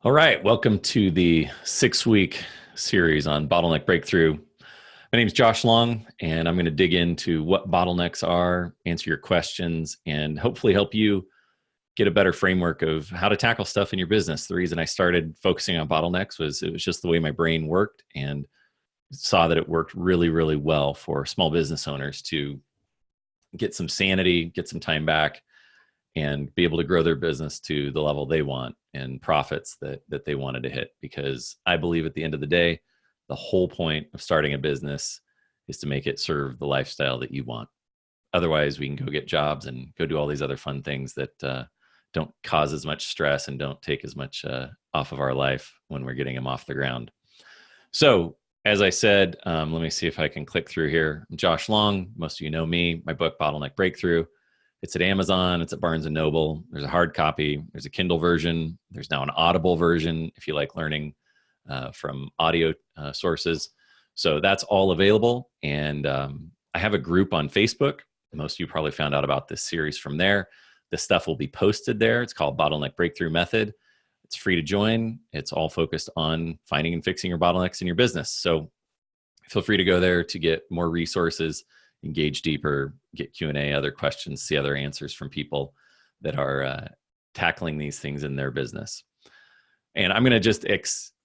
All right, welcome to the 6-week series on bottleneck breakthrough. My name is Josh Long, and I'm going to dig into what bottlenecks are, answer your questions, and hopefully help you get a better framework of how to tackle stuff in your business. The reason I started focusing on bottlenecks was it was just the way my brain worked, and saw that it worked really, really well for small business owners to get some sanity, get some time back, and be able to grow their business to the level they want and profits that they wanted to hit. Because I believe at the end of the day, the whole point of starting a business is to make it serve the lifestyle that you want. Otherwise, we can go get jobs and go do all these other fun things that don't cause as much stress and don't take as much off of our life when we're getting them off the ground. So, as I said, let me see if I can click through here. I'm Josh Long. Most of you know me. My book, Bottleneck Breakthrough. It's at Amazon. It's at Barnes and Noble. There's a hard copy. There's a Kindle version. There's now an Audible version if you like learning from audio sources. So that's all available. And I have a group on Facebook. Most of you probably found out about this series from there. This stuff will be posted there. It's called Bottleneck Breakthrough Method. It's free to join. It's all focused on finding and fixing your bottlenecks in your business. So feel free to go there to get more resources, engage deeper, get Q&A, other questions, see other answers from people that are tackling these things in their business. And I'm going to just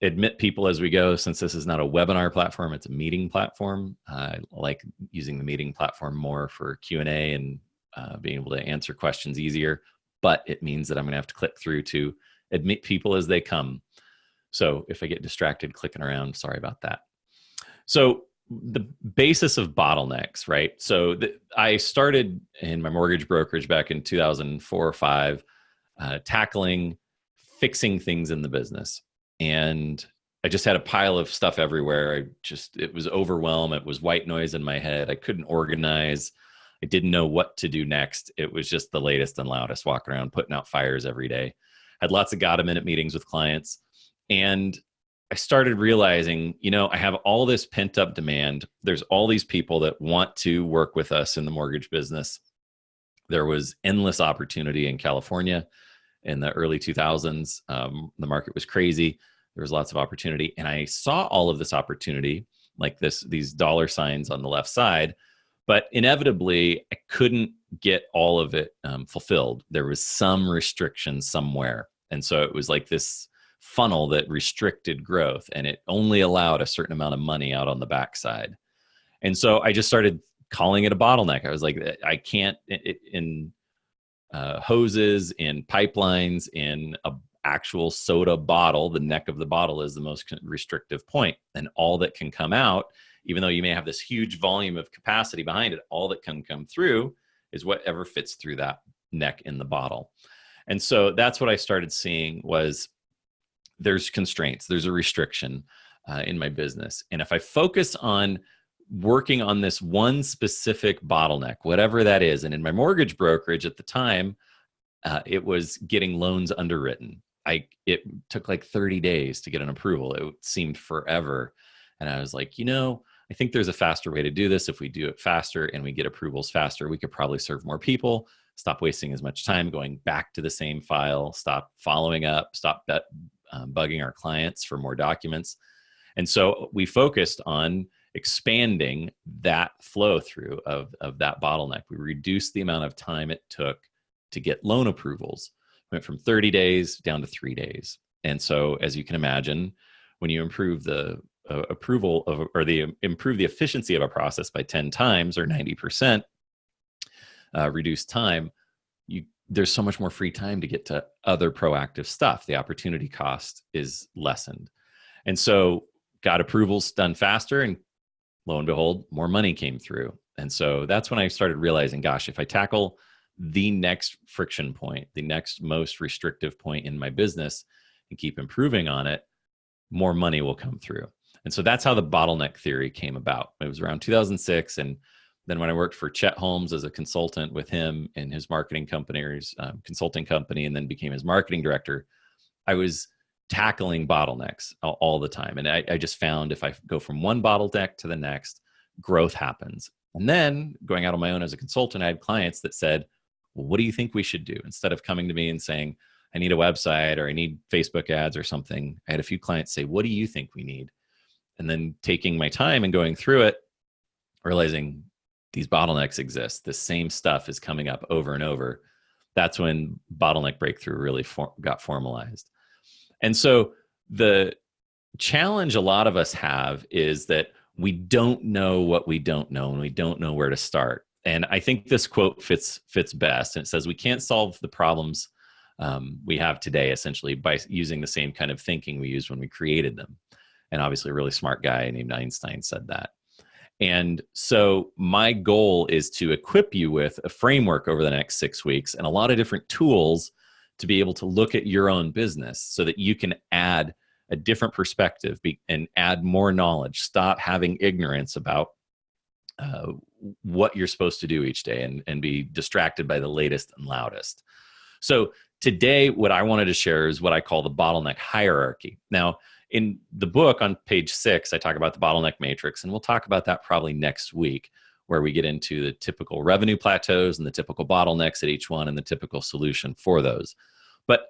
admit people as we go, since this is not a webinar platform, it's a meeting platform. I like using the meeting platform more for Q&A and being able to answer questions easier, but it means that I'm going to have to click through to admit people as they come. So if I get distracted clicking around, sorry about that. So the basis of bottlenecks, right? So I started in my mortgage brokerage back in 2004 or 5, tackling fixing things in the business. And I just had a pile of stuff everywhere. It was overwhelmed. It was white noise in my head. I couldn't organize. I didn't know what to do next. It was just the latest and loudest, walking around, putting out fires every day. Had lots of got-a-minute meetings with clients. And I started realizing, I have all this pent up demand. There's all these people that want to work with us in the mortgage business. There was endless opportunity in California in the early 2000s. The market was crazy. There was lots of opportunity. And I saw all of this opportunity, like these dollar signs on the left side, but inevitably I couldn't get all of it fulfilled. There was some restriction somewhere. And so it was like this funnel that restricted growth, and it only allowed a certain amount of money out on the backside. And so I just started calling it a bottleneck. I was like, I can't, in hoses, in pipelines, in a actual soda bottle, the neck of the bottle is the most restrictive point. And all that can come out, even though you may have this huge volume of capacity behind it, all that can come through is whatever fits through that neck in the bottle. And so that's what I started seeing was there's constraints, there's a restriction in my business. And if I focus on working on this one specific bottleneck, whatever that is, and in my mortgage brokerage at the time, it was getting loans underwritten. It took like 30 days to get an approval. It seemed forever. And I was like, I think there's a faster way to do this. If we do it faster and we get approvals faster, we could probably serve more people, stop wasting as much time going back to the same file, stop following up, stop bugging our clients for more documents. And so we focused on expanding that flow through of that bottleneck. We reduced the amount of time it took to get loan approvals. Went from 30 days down to 3 days. And so, as you can imagine, when you improve the improve the efficiency of a process by 10 times or 90%, reduced time, there's so much more free time to get to other proactive stuff. The opportunity cost is lessened. And so got approvals done faster, and lo and behold, more money came through. And so that's when I started realizing, gosh, if I tackle the next friction point, the next most restrictive point in my business and keep improving on it, more money will come through. And so that's how the bottleneck theory came about. It was around 2006. And then when I worked for Chet Holmes as a consultant with him in his marketing company or his consulting company, and then became his marketing director, I was tackling bottlenecks all the time. And I just found if I go from one bottleneck to the next, growth happens. And then going out on my own as a consultant, I had clients that said, well, what do you think we should do? Instead of coming to me and saying, I need a website or I need Facebook ads or something, I had a few clients say, what do you think we need? And then taking my time and going through it, realizing these bottlenecks exist. The same stuff is coming up over and over. That's when bottleneck breakthrough really got formalized. And so the challenge a lot of us have is that we don't know what we don't know, and we don't know where to start. And I think this quote fits best. And it says, we can't solve the problems we have today, essentially, by using the same kind of thinking we used when we created them. And obviously a really smart guy named Einstein said that. And so my goal is to equip you with a framework over the next 6 weeks and a lot of different tools to be able to look at your own business so that you can add a different perspective and add more knowledge. Stop having ignorance about what you're supposed to do each day and be distracted by the latest and loudest. So today, what I wanted to share is what I call the bottleneck hierarchy. Now, in the book on page 6, I talk about the bottleneck matrix, and we'll talk about that probably next week, where we get into the typical revenue plateaus and the typical bottlenecks at each one and the typical solution for those. But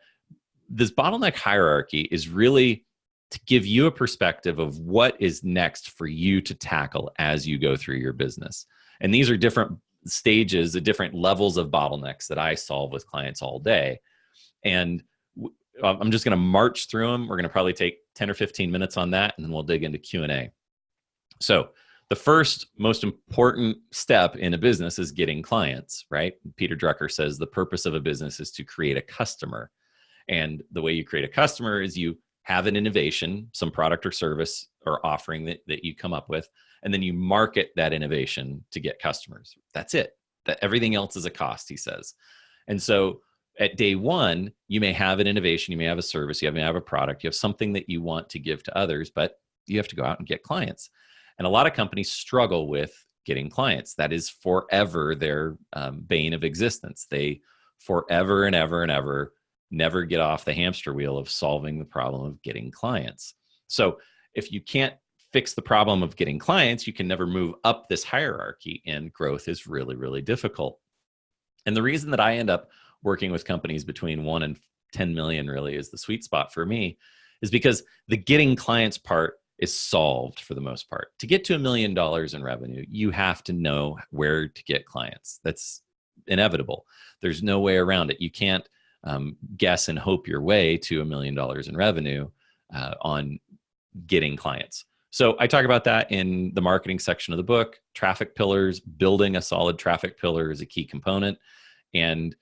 this bottleneck hierarchy is really to give you a perspective of what is next for you to tackle as you go through your business. And these are different stages, the different levels of bottlenecks that I solve with clients all day. And I'm just going to march through them. We're going to probably take 10 or 15 minutes on that, and then we'll dig into Q&A. So the first most important step in a business is getting clients, right? Peter Drucker says the purpose of a business is to create a customer. And the way you create a customer is you have an innovation, some product or service or offering that you come up with, and then you market that innovation to get customers. That's it. That everything else is a cost, he says. And so at day one, you may have an innovation, you may have a service, you may have a product, you have something that you want to give to others, but you have to go out and get clients. And a lot of companies struggle with getting clients. That is forever their bane of existence. They forever and ever and ever never get off the hamster wheel of solving the problem of getting clients. So if you can't fix the problem of getting clients, you can never move up this hierarchy, and growth is really, really difficult. And the reason that I end up working with companies between 1 and 10 million really is the sweet spot for me, is because the getting clients part is solved for the most part. To get to $1 million in revenue, you have to know where to get clients. That's inevitable. There's no way around it. You can't guess and hope your way to $1 million in revenue on getting clients. So I talk about that in the marketing section of the book. Traffic pillars, building a solid traffic pillar is a key component. And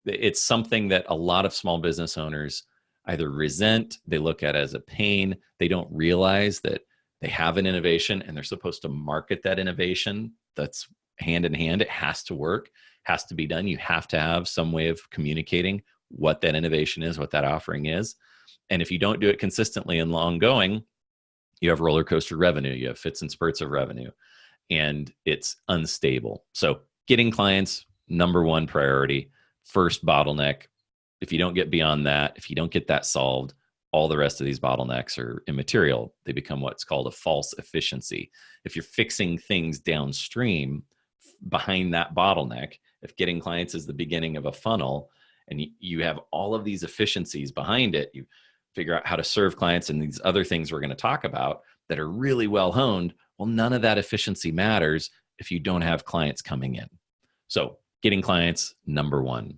it's something that a lot of small business owners either resent, they look at as a pain, they don't realize that they have an innovation and they're supposed to market that innovation. That's hand in hand. It has to work, has to be done. You have to have some way of communicating what that innovation is, what that offering is. And if you don't do it consistently and ongoing, you have roller coaster revenue, you have fits and spurts of revenue, and it's unstable. So getting clients, number one priority. First bottleneck. If you don't get beyond that, if you don't get that solved, all the rest of these bottlenecks are immaterial. They become what's called a false efficiency. If you're fixing things downstream behind that bottleneck, if getting clients is the beginning of a funnel and you have all of these efficiencies behind it, you figure out how to serve clients and these other things we're going to talk about that are really well honed. Well, none of that efficiency matters if you don't have clients coming in. So getting clients, number one.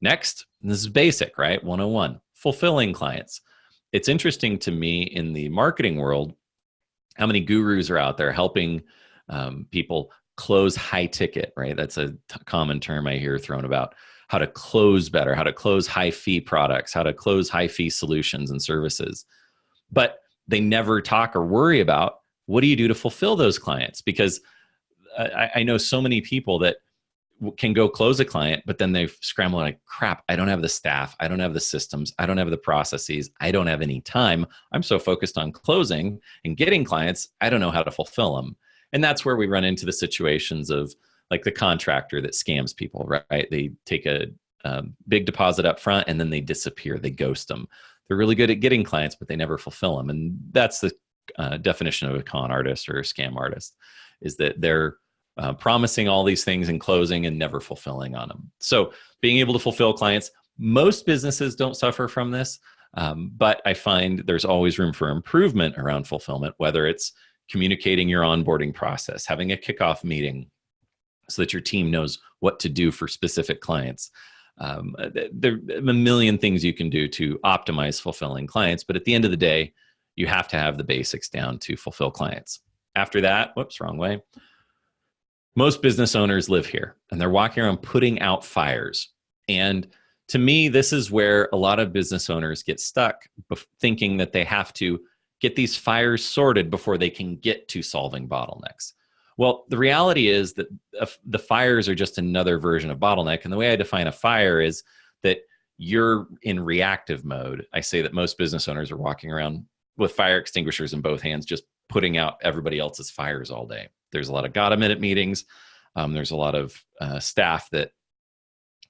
Next, and this is basic, right? 101, fulfilling clients. It's interesting to me in the marketing world, how many gurus are out there helping people close high ticket, right? That's a common term I hear thrown about how to close better, how to close high fee products, how to close high fee solutions and services. But they never talk or worry about what do you do to fulfill those clients? Because I know so many people that can go close a client, but then they scramble like, crap, I don't have the staff. I don't have the systems. I don't have the processes. I don't have any time. I'm so focused on closing and getting clients, I don't know how to fulfill them. And that's where we run into the situations of like the contractor that scams people, right? They take a big deposit up front and then they disappear. They ghost them. They're really good at getting clients, but they never fulfill them. And that's the definition of a con artist or a scam artist, is that they're promising all these things and closing and never fulfilling on them. So being able to fulfill clients, Most businesses don't suffer from this, but I find there's always room for improvement around fulfillment, whether it's communicating your onboarding process, having a kickoff meeting so that your team knows what to do for specific clients. There are a million things you can do to optimize fulfilling clients, but at the end of the day, you have to have the basics down to fulfill clients. After that, whoops, wrong way. Most business owners live here and they're walking around putting out fires. And to me, this is where a lot of business owners get stuck thinking that they have to get these fires sorted before they can get to solving bottlenecks. Well, the reality is that the fires are just another version of bottleneck. And the way I define a fire is that you're in reactive mode. I say that most business owners are walking around with fire extinguishers in both hands, just putting out everybody else's fires all day. There's a lot of got-a-minute meetings. There's a lot of staff that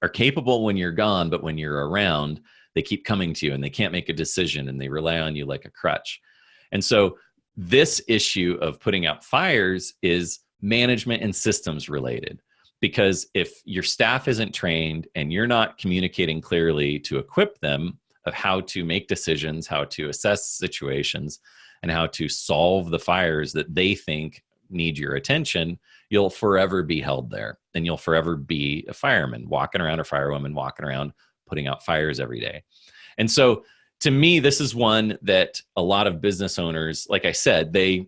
are capable when you're gone, but when you're around, they keep coming to you and they can't make a decision and they rely on you like a crutch. And so this issue of putting out fires is management and systems related, because if your staff isn't trained and you're not communicating clearly to equip them of how to make decisions, how to assess situations, and how to solve the fires that they think need your attention, you'll forever be held there and you'll forever be a fireman walking around or firewoman walking around putting out fires every day. And so to me, this is one that a lot of business owners, like I said, they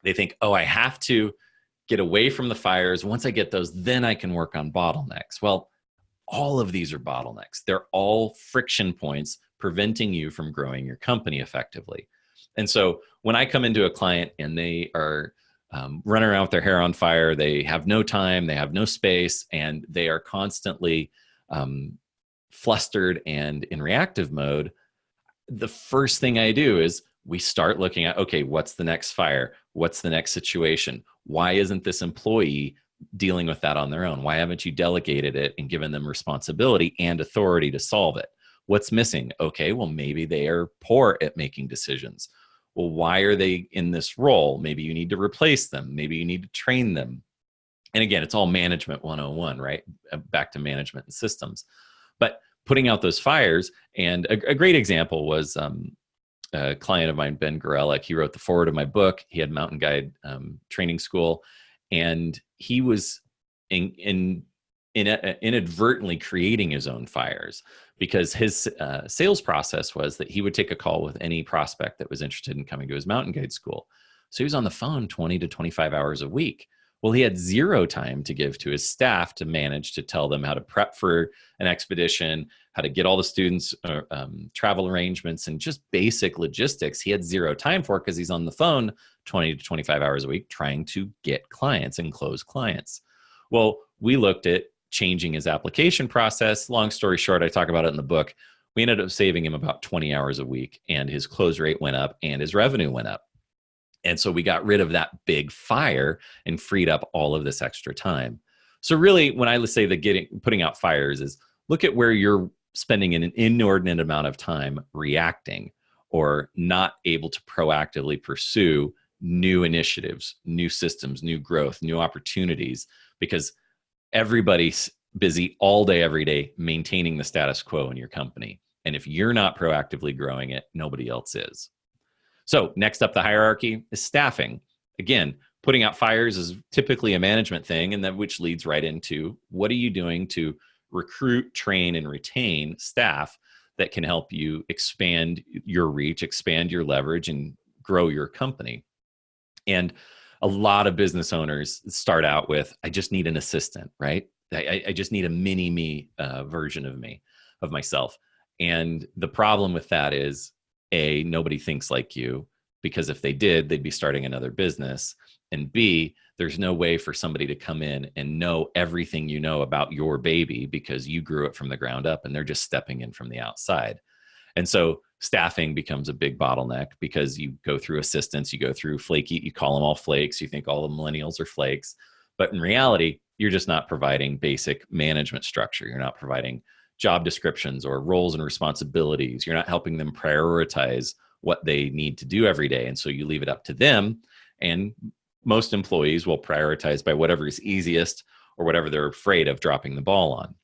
think, oh, I have to get away from the fires. Once I get those, then I can work on bottlenecks. Well, all of these are bottlenecks. They're all friction points preventing you from growing your company effectively. And so when I come into a client and they are running around with their hair on fire, they have no time, they have no space, and they are constantly flustered and in reactive mode, the first thing I do is we start looking at, okay, what's the next fire? What's the next situation? Why isn't this employee dealing with that on their own? Why haven't you delegated it and given them responsibility and authority to solve it? What's missing? Okay, well, maybe they are poor at making decisions. Well, why are they in this role? Maybe you need to replace them. Maybe you need to train them. And again, it's all management 101, right? Back to management and systems. But putting out those fires, and a great example was a client of mine, Ben Gorelick. He wrote the foreword of my book. He had mountain guide training school, and he was inadvertently creating his own fires, because his sales process was that he would take a call with any prospect that was interested in coming to his mountain guide school. So he was on the phone 20 to 25 hours a week. Well, he had zero time to give to his staff to manage to tell them how to prep for an expedition, how to get all the students travel arrangements, and just basic logistics. He had zero time for it because he's on the phone 20 to 25 hours a week trying to get clients and close clients. Well, we looked at changing his application process. Long story short, I talk about it in the book. We ended up saving him about 20 hours a week, and his close rate went up and his revenue went up. And so we got rid of that big fire and freed up all of this extra time. So really, when I say that putting out fires is look at where you're spending an inordinate amount of time reacting or not able to proactively pursue new initiatives, new systems, new growth, new opportunities, because everybody's busy all day, every day, maintaining the status quo in your company. And if you're not proactively growing it, nobody else is. So next up the hierarchy is staffing. Again, putting out fires is typically a management thing, and that which leads right into what are you doing to recruit, train, and retain staff that can help you expand your reach, expand your leverage, and grow your company. And a lot of business owners start out with, I just need an assistant, right? I just need a mini me version of myself. And the problem with that is, A, nobody thinks like you, because if they did, they'd be starting another business. And B, there's no way for somebody to come in and know everything you know about your baby because you grew it from the ground up and they're just stepping in from the outside. And so staffing becomes a big bottleneck because you go through assistants, you go through flaky, you call them all flakes, you think all the millennials are flakes. But in reality, you're just not providing basic management structure. You're not providing job descriptions or roles and responsibilities. You're not helping them prioritize what they need to do every day. And so you leave it up to them. And most employees will prioritize by whatever is easiest or whatever they're afraid of dropping the ball on.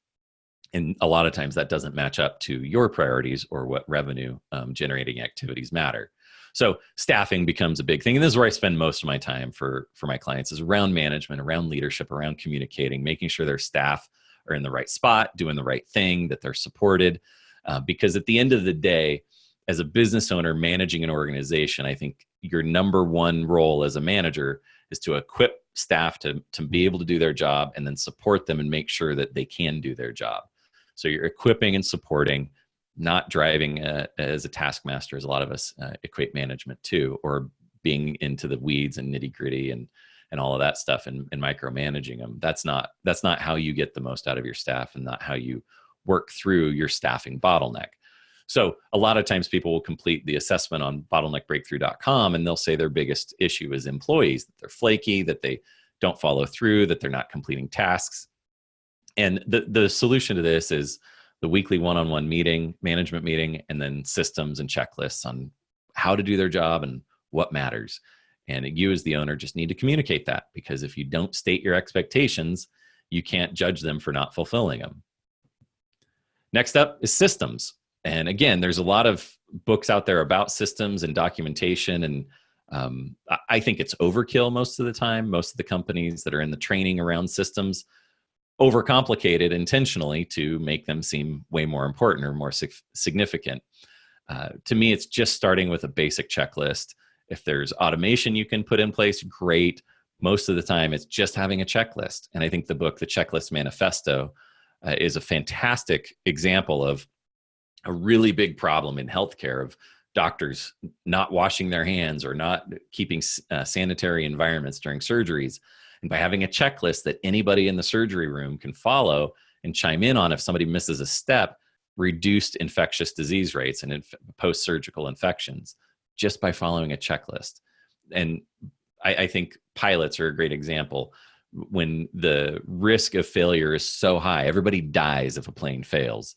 And a lot of times that doesn't match up to your priorities or what revenue generating activities matter. So staffing becomes a big thing. And this is where I spend most of my time for my clients, is around management, around leadership, around communicating, making sure their staff are in the right spot, doing the right thing, that they're supported. Because at the end of the day, as a business owner managing an organization, I think your number one role as a manager is to equip staff to be able to do their job, and then support them and make sure that they can do their job. So you're equipping and supporting, not driving as a taskmaster, as a lot of us equate management to, or being into the weeds and nitty gritty and all of that stuff and micromanaging them. That's not how you get the most out of your staff, and not how you work through your staffing bottleneck. So a lot of times people will complete the assessment on bottleneckbreakthrough.com, and they'll say their biggest issue is employees, that they're flaky, that they don't follow through, that they're not completing tasks. And the solution to this is the weekly one-on-one meeting, management meeting, and then systems and checklists on how to do their job and what matters. And you as the owner just need to communicate that, because if you don't state your expectations, you can't judge them for not fulfilling them. Next up is systems. And again, there's a lot of books out there about systems and documentation. And I think it's overkill most of the time. Most of the companies that are in the training around systems overcomplicated intentionally to make them seem way more important or more significant. To me, it's just starting with a basic checklist. If there's automation you can put in place, great. Most of the time, it's just having a checklist. And I think the book, The Checklist Manifesto, is a fantastic example of a really big problem in healthcare of doctors not washing their hands or not keeping sanitary environments during surgeries. And by having a checklist that anybody in the surgery room can follow and chime in on if somebody misses a step, reduced infectious disease rates and post-surgical infections just by following a checklist. And I think pilots are a great example. When the risk of failure is so high, everybody dies if a plane fails.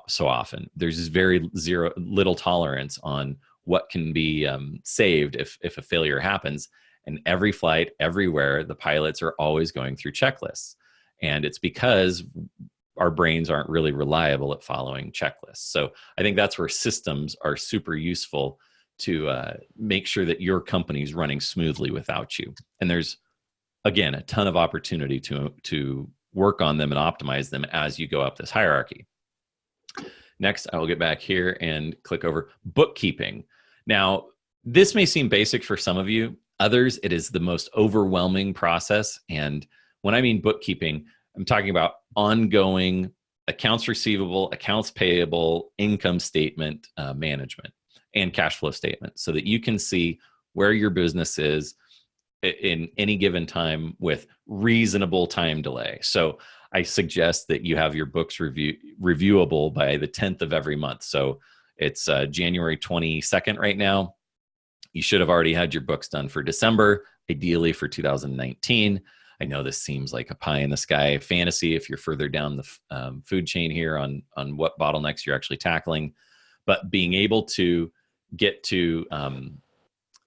So often there's very little tolerance on what can be saved if a failure happens. And every flight, everywhere, the pilots are always going through checklists. And it's because our brains aren't really reliable at following checklists. So I think that's where systems are super useful to make sure that your company is running smoothly without you. And there's, again, a ton of opportunity to work on them and optimize them as you go up this hierarchy. Next, I will get back here and click over bookkeeping. Now, this may seem basic for some of you. Others, it is the most overwhelming process. And when I mean bookkeeping, I'm talking about ongoing accounts receivable, accounts payable, income statement management, and cash flow statement, so that you can see where your business is in any given time with reasonable time delay. So I suggest that you have your books reviewable by the 10th of every month. So it's January 22nd right now. You should have already had your books done for December, ideally for 2019. I know this seems like a pie in the sky fantasy if you're further down the food chain here on what bottlenecks you're actually tackling, but being able to get to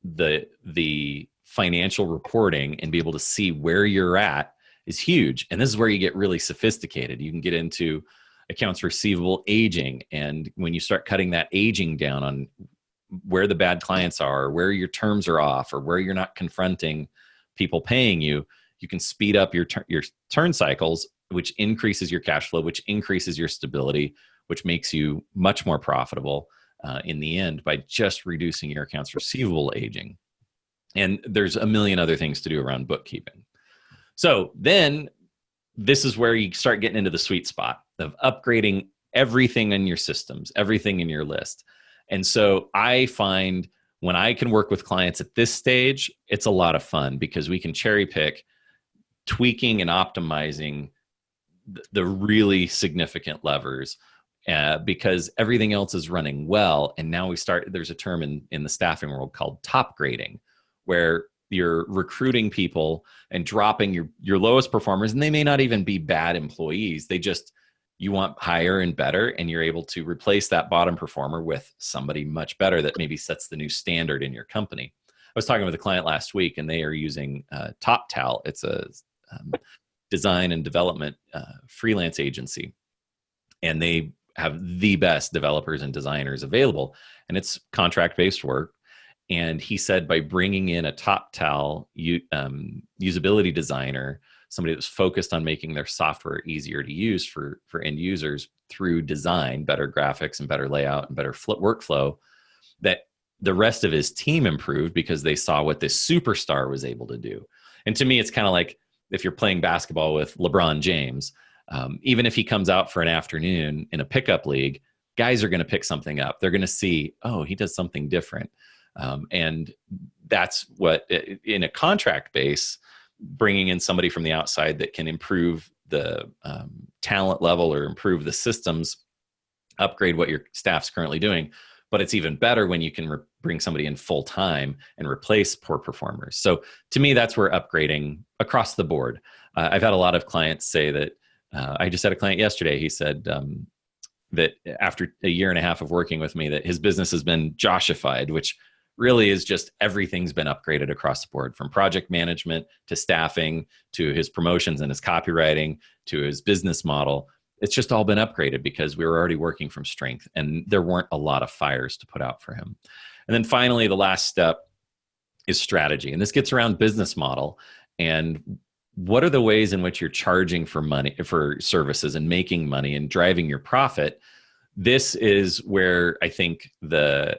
the financial reporting and be able to see where you're at is huge. And this is where you get really sophisticated. You can get into accounts receivable aging. And when you start cutting that aging down on where the bad clients are, where your terms are off, or where you're not confronting people paying you, you can speed up your turn cycles, which increases your cash flow, which increases your stability, which makes you much more profitable in the end by just reducing your accounts receivable aging. And there's a million other things to do around bookkeeping. So then this is where you start getting into the sweet spot of upgrading everything in your systems, everything in your list. And so I find when I can work with clients at this stage, it's a lot of fun because we can cherry pick tweaking and optimizing the really significant levers because everything else is running well. And now there's a term in the staffing world called top grading, where you're recruiting people and dropping your lowest performers, and they may not even be bad employees. You want higher and better, and you're able to replace that bottom performer with somebody much better that maybe sets the new standard in your company. I was talking with a client last week, and they are using TopTal. It's a design and development freelance agency. and they have the best developers and designers available, and it's contract-based work. And he said by bringing in a top tal usability designer, somebody that was focused on making their software easier to use for end users through design, better graphics and better layout and better workflow, that the rest of his team improved because they saw what this superstar was able to do. And to me, it's kind of like if you're playing basketball with LeBron James, even if he comes out for an afternoon in a pickup league, guys are going to pick something up. They're going to see, oh, he does something different. And that's what, in a contract base, bringing in somebody from the outside that can improve the talent level or improve the systems, upgrade what your staff's currently doing. But it's even better when you can bring somebody in full time and replace poor performers. So to me, that's where upgrading across the board. I've had a lot of clients say that. I just had a client yesterday. He said that after a year and a half of working with me, that his business has been Joshified, which really is just everything's been upgraded across the board, from project management to staffing to his promotions and his copywriting to his business model. It's just all been upgraded because we were already working from strength and there weren't a lot of fires to put out for him. And then finally, the last step is strategy. And this gets around business model and what are the ways in which you're charging for money, for services, and making money and driving your profit. This is where I think the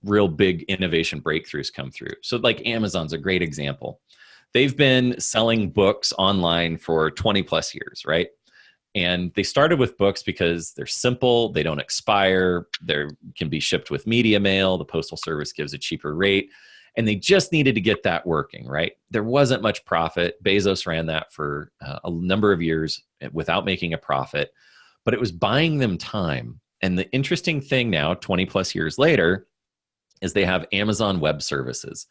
real big innovation breakthroughs come through. So like Amazon's a great example. They've been selling books online for 20 plus years, right? And they started with books because they're simple, they don't expire, they can be shipped with media mail, the postal service gives a cheaper rate, and they just needed to get that working, right? There wasn't much profit. Bezos ran that for a number of years without making a profit, but it was buying them time. And the interesting thing now, 20 plus years later, is they have Amazon Web Services.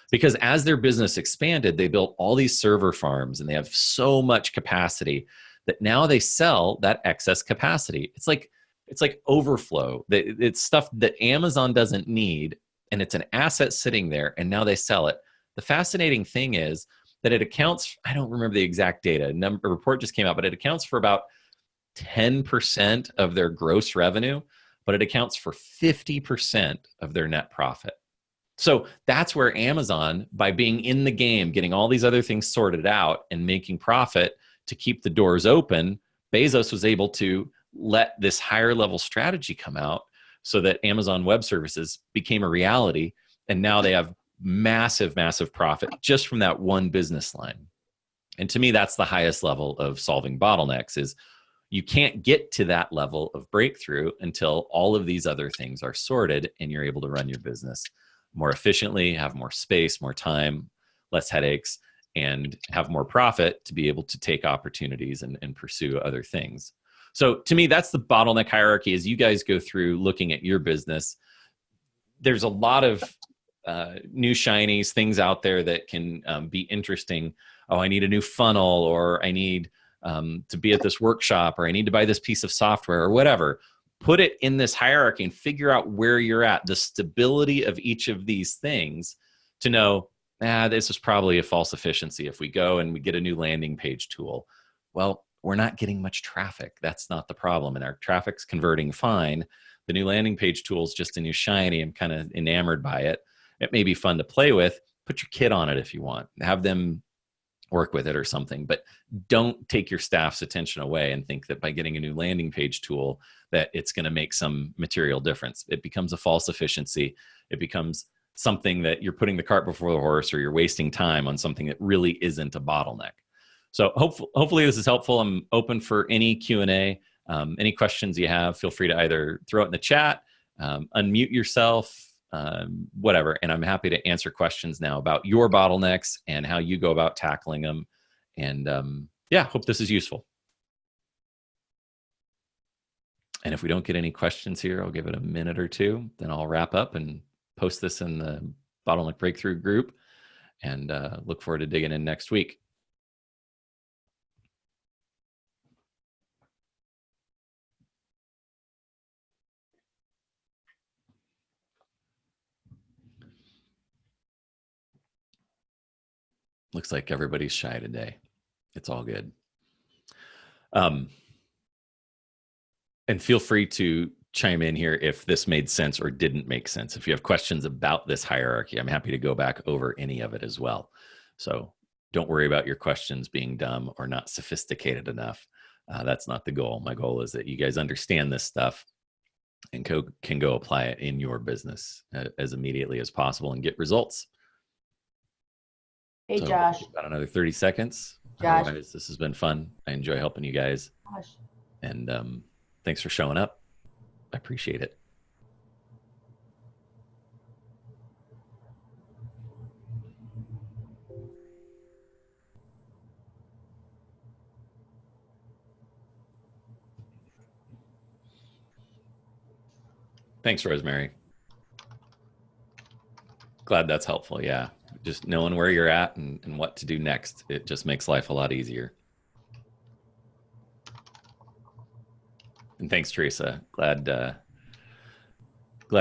Because as their business expanded, they built all these server farms and they have so much capacity that now they sell that excess capacity. It's like overflow. It's stuff that Amazon doesn't need, and it's an asset sitting there, and now they sell it. The fascinating thing is that it accounts, I don't remember the exact data, a report just came out, but it accounts for about 10% of their gross revenue, but it accounts for 50% of their net profit. So that's where Amazon, by being in the game, getting all these other things sorted out and making profit to keep the doors open, Bezos was able to let this higher level strategy come out so that Amazon Web Services became a reality. And now they have massive, massive profit just from that one business line. And to me, that's the highest level of solving bottlenecks. Is you can't get to that level of breakthrough until all of these other things are sorted and you're able to run your business more efficiently, have more space, more time, less headaches, and have more profit to be able to take opportunities and pursue other things. So to me, that's the bottleneck hierarchy. As you guys go through looking at your business, there's a lot of new shinies, things out there that can be interesting. Oh, I need a new funnel, or I need to be at this workshop, or I need to buy this piece of software, or whatever. Put it in this hierarchy and figure out where you're at, the stability of each of these things, to know, this is probably a false efficiency. If we go and we get a new landing page tool, well, we're not getting much traffic. That's not the problem. And our traffic's converting fine. The new landing page tool is just a new shiny. I'm kind of enamored by it. It may be fun to play with. Put your kid on it if you want. Have them work with it or something, but don't take your staff's attention away and think that by getting a new landing page tool that it's going to make some material difference. It becomes a false efficiency. It becomes something that you're putting the cart before the horse, or you're wasting time on something that really isn't a bottleneck. So hopefully this is helpful. I'm open for any Q&A. Any questions you have, feel free to either throw it in the chat, unmute yourself, whatever. And I'm happy to answer questions now about your bottlenecks and how you go about tackling them. And yeah, hope this is useful. And if we don't get any questions here, I'll give it a minute or two, then I'll wrap up and post this in the Bottleneck Breakthrough group, and look forward to digging in next week. Looks like everybody's shy today. It's all good. And feel free to chime in here if this made sense or didn't make sense. If you have questions about this hierarchy, I'm happy to go back over any of it as well. So don't worry about your questions being dumb or not sophisticated enough. That's not the goal. My goal is that you guys understand this stuff and can go apply it in your business as immediately as possible and get results. Hey, So Josh. about another 30 seconds. Josh. Otherwise, this has been fun. I enjoy helping you guys. Josh. And thanks for showing up. I appreciate it. Thanks, Rosemary. Glad that's helpful. Yeah. Just knowing where you're at and what to do next. It just makes life a lot easier. And thanks, Teresa. Glad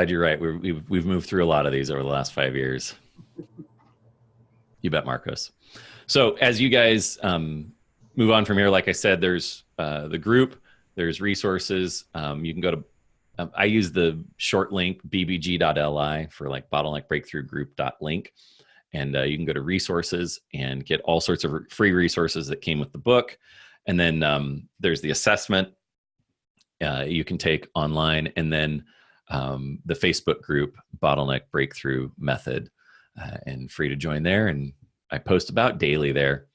you're right. We've moved through a lot of these over the last 5 years. You bet, Marcos. So as you guys move on from here, like I said, there's the group, there's resources. You can go to, I use the short link bbg.li for like bottleneck breakthrough group.link. And you can go to resources and get all sorts of free resources that came with the book. And then there's the assessment you can take online. And then the Facebook group, Bottleneck Breakthrough Method, and free to join there. And I post about daily there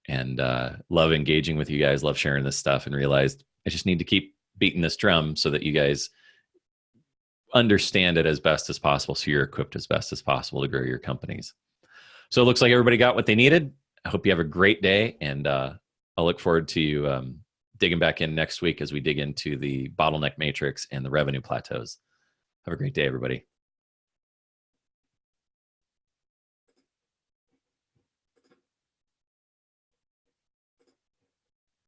and love engaging with you guys, love sharing this stuff, and realized I just need to keep beating this drum so that you guys understand it as best as possible so you're equipped as best as possible to grow your companies. So it looks like everybody got what they needed. I hope you have a great day, and I'll look forward to you digging back in next week as we dig into the bottleneck matrix and the revenue plateaus. Have a great day, everybody.